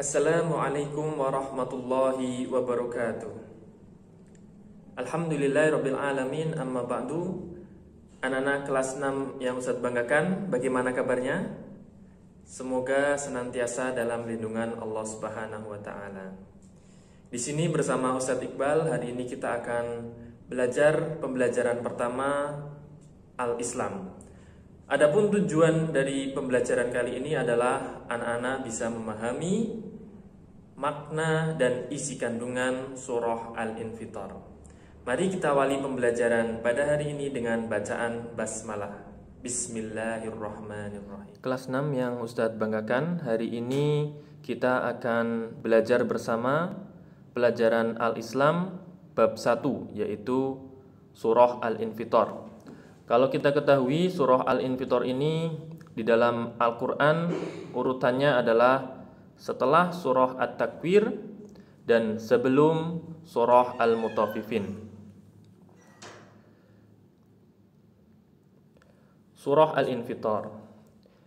Assalamualaikum warahmatullahi wabarakatuh. Alhamdulillahirabbil alamin, amma ba'du. Anak-anak kelas 6 yang Ustadz banggakan, bagaimana kabarnya? Semoga senantiasa dalam lindungan Allah Subhanahu wa taala. Di sini bersama Ustadz Iqbal, hari ini kita akan belajar pembelajaran pertama Al-Islam. Adapun tujuan dari pembelajaran kali ini adalah anak-anak bisa memahami makna dan isi kandungan surah Al-Infitar. Mari kita awali pembelajaran pada hari ini dengan bacaan basmalah. Bismillahirrahmanirrahim. Kelas 6 yang Ustadz banggakan, hari ini kita akan belajar bersama pelajaran Al-Islam bab 1, yaitu surah Al-Infitar. Kalau kita ketahui surah Al-Infitar ini di dalam Al-Quran urutannya adalah setelah surah At-Takwir dan sebelum surah Al-Mutaffifin. Surah Al-Infitar.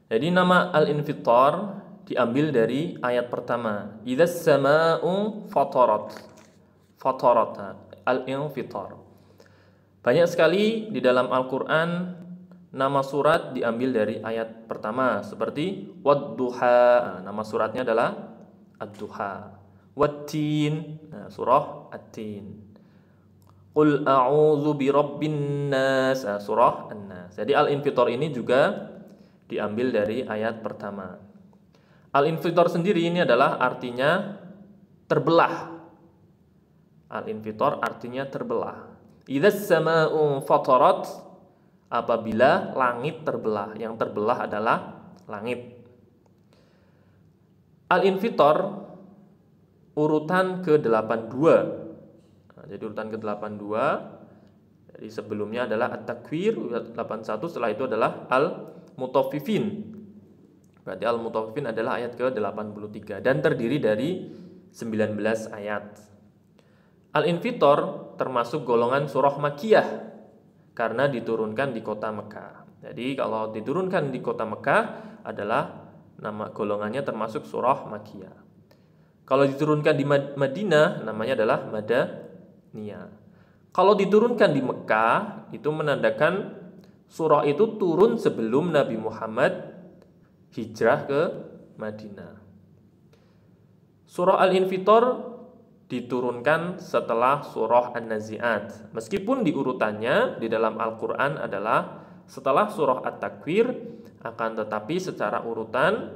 Jadi nama Al-Infitar diambil dari ayat pertama. Idzas samaa'u fatarat. Fatarat. Al-Infitar. Banyak sekali di dalam Al-Quran nama surat diambil dari ayat pertama, seperti Wadduha, nama suratnya adalah Ad-Duha. Wattin, surah At-Tin. Qul a'udzu birabbin nas, surah An-Nas. Jadi Al-Infitar ini juga diambil dari ayat pertama. Al-Infitar sendiri ini adalah artinya terbelah. Al-Infitar artinya terbelah. Idzas samaa'u fatarat, apabila langit terbelah. Yang terbelah adalah langit. Al-Infitar urutan ke-82. Jadi urutan ke-82. Jadi sebelumnya adalah At-Takwir 81, setelah itu adalah Al-Mutaffifin. Berarti Al-Mutaffifin adalah ayat ke-83 dan terdiri dari 19 ayat. Al-Infitar termasuk golongan surah Makkiyah karena diturunkan di kota Mekah. Jadi kalau diturunkan di kota Mekah adalah nama golongannya termasuk surah Makkiyah. Kalau diturunkan di Madinah namanya adalah Madaniyah. Kalau diturunkan di Mekah itu menandakan surah itu turun sebelum Nabi Muhammad hijrah ke Madinah. Surah Al-Infitar diturunkan setelah surah An-Nazi'at. Meskipun di urutannya di dalam Al-Quran adalah setelah surah At-Takwir, akan tetapi secara urutan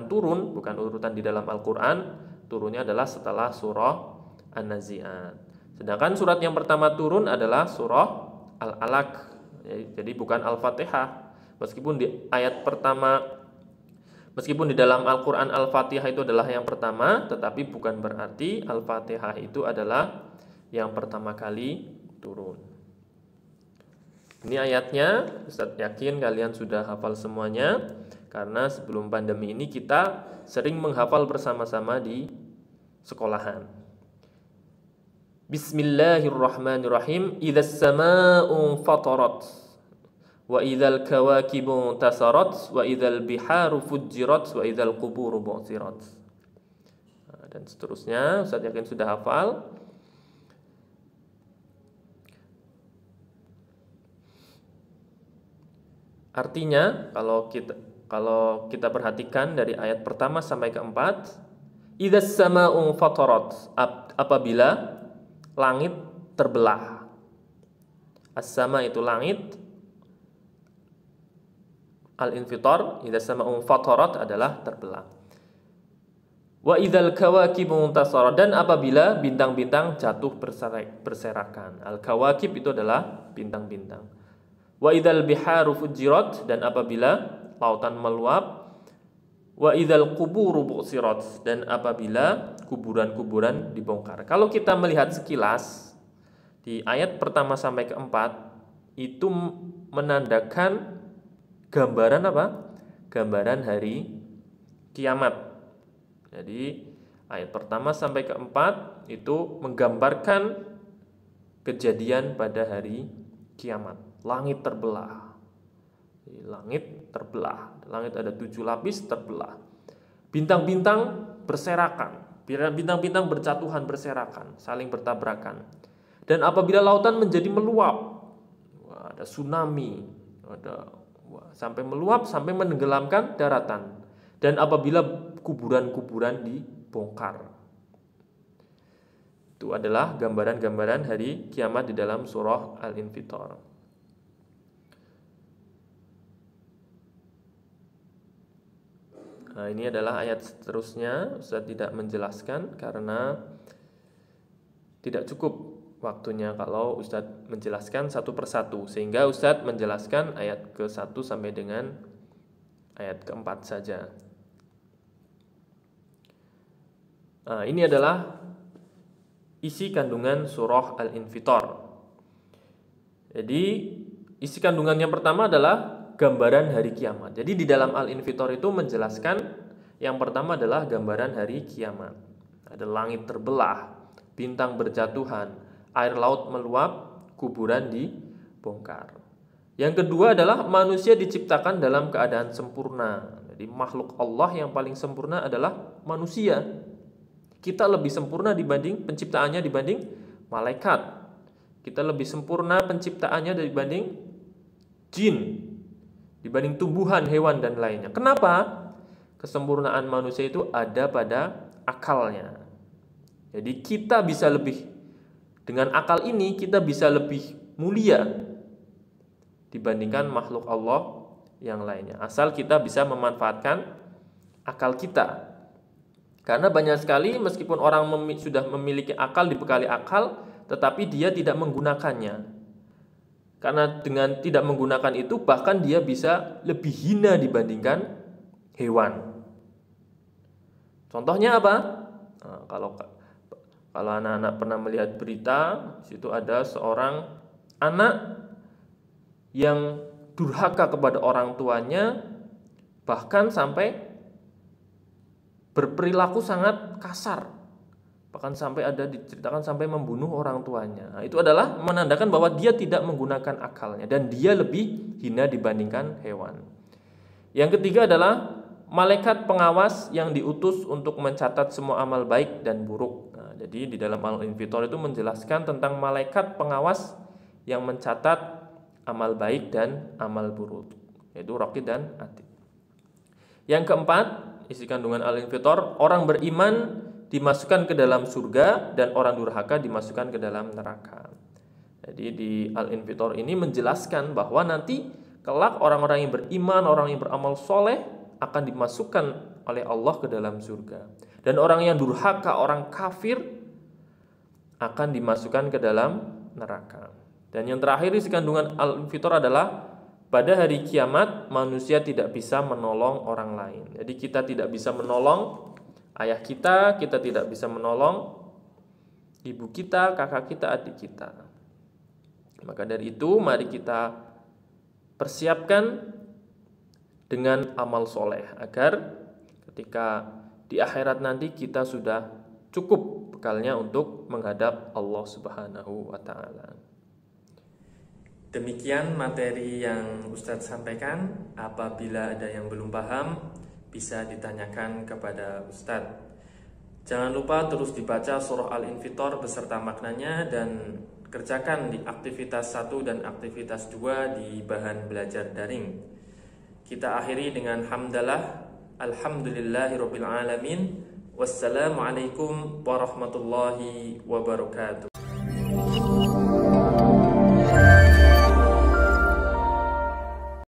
turun, bukan urutan di dalam Al-Quran, turunnya adalah setelah surah An-Nazi'at. Sedangkan surat yang pertama turun adalah surah Al-Alaq. Jadi bukan Al-Fatihah. Meskipun di dalam Al-Quran Al-Fatihah itu adalah yang pertama, tetapi bukan berarti Al-Fatihah itu adalah yang pertama kali turun. Ini ayatnya, Ustaz yakin kalian sudah hafal semuanya, karena sebelum pandemi ini kita sering menghafal bersama-sama di sekolahan. Bismillahirrahmanirrahim. Idzas samaa'u fatarat. Wa idzal kawakibu tasarat, wa idzal biharu fujirat, wa idzal quburu bu'thirat. Dan seterusnya, Ustaz yakin sudah hafal. Artinya kalau kita perhatikan dari ayat pertama sampai keempat, idzas samaa'u fatarat, apabila langit terbelah. As-sama itu langit, Al-Infitar, idzas samaa'u fatarat adalah terbelah. Wa idzal kawakibu tasarat, dan apabila bintang-bintang jatuh berserakan. Al-kawakib itu adalah bintang-bintang. Wa idzal biharu fujirat, dan apabila lautan meluap. Wa idzal quburu bu'thirat, dan apabila kuburan-kuburan dibongkar. Kalau kita melihat sekilas di ayat pertama sampai keempat itu menandakan gambaran apa? Gambaran hari kiamat. Jadi ayat pertama sampai keempat itu menggambarkan kejadian pada hari kiamat. Langit terbelah. Langit terbelah. Langit ada 7 lapis terbelah. Bintang-bintang berserakan, bintang-bintang berjatuhan berserakan, saling bertabrakan. Dan apabila lautan menjadi meluap, ada tsunami, sampai meluap sampai menenggelamkan daratan. Dan apabila kuburan-kuburan dibongkar. Itu adalah gambaran-gambaran hari kiamat di dalam surah Al-Infitor. Nah, ini adalah ayat seterusnya. Ustaz tidak menjelaskan karena tidak cukup waktunya kalau Ustaz menjelaskan satu persatu, sehingga Ustaz menjelaskan ayat ke-1 sampai dengan ayat ke-4 saja. Nah, ini adalah isi kandungan surah Al-Infitor. Jadi isi kandungan yang pertama adalah gambaran hari kiamat. Jadi di dalam Al-Infitor itu menjelaskan yang pertama adalah gambaran hari kiamat. Ada langit terbelah, bintang berjatuhan, air laut meluap, kuburan dibongkar. Yang kedua adalah manusia diciptakan dalam keadaan sempurna. Jadi makhluk Allah yang paling sempurna adalah manusia. Kita lebih sempurna penciptaannya dibanding malaikat. Kita lebih sempurna penciptaannya dibanding jin, dibanding tumbuhan, hewan dan lainnya. Kenapa? Kesempurnaan manusia itu ada pada akalnya. Jadi kita bisa lebih, dengan akal ini kita bisa lebih mulia dibandingkan makhluk Allah yang lainnya, asal kita bisa memanfaatkan akal kita. Karena banyak sekali meskipun orang sudah memiliki akal, dibekali akal, tetapi dia tidak menggunakannya. Karena dengan tidak menggunakan itu bahkan dia bisa lebih hina dibandingkan hewan. Contohnya apa? Nah, kalau anak-anak pernah melihat berita, situ ada seorang anak yang durhaka kepada orang tuanya, bahkan sampai berperilaku sangat kasar, bahkan sampai ada diceritakan sampai membunuh orang tuanya. Nah, itu adalah menandakan bahwa dia tidak menggunakan akalnya dan dia lebih hina dibandingkan hewan. Yang ketiga adalah malaikat pengawas yang diutus untuk mencatat semua amal baik dan buruk. Nah, jadi di dalam Al-Infitor itu menjelaskan tentang malaikat pengawas yang mencatat amal baik dan amal buruk, yaitu Raqib dan Atid. Yang keempat, isi kandungan Al-Infitor, orang beriman dimasukkan ke dalam surga dan orang durhaka dimasukkan ke dalam neraka. Jadi di Al-Infitor ini menjelaskan bahwa nanti kelak orang-orang yang beriman, orang yang beramal soleh akan dimasukkan oleh Allah ke dalam surga. Dan orang yang durhaka, orang kafir akan dimasukkan ke dalam neraka. Dan yang terakhir isi kandungan Al-Infitor adalah pada hari kiamat manusia tidak bisa menolong orang lain. Jadi kita tidak bisa menolong ayah kita tidak bisa menolong ibu kita, kakak kita, adik kita. Maka dari itu mari kita persiapkan dengan amal soleh agar ketika di akhirat nanti kita sudah cukup bekalnya untuk menghadap Allah Subhanahu wa taala. Demikian materi yang Ustadz sampaikan. Apabila ada yang belum paham, bisa ditanyakan kepada Ustadz. Jangan lupa terus dibaca surah Al-Infitor beserta maknanya dan kerjakan di aktivitas 1 dan aktivitas 2 di bahan belajar daring. Kita akhiri dengan hamdalah. Alhamdulillahirabbil alamin. Wassalamualaikum warahmatullahi wabarakatuh.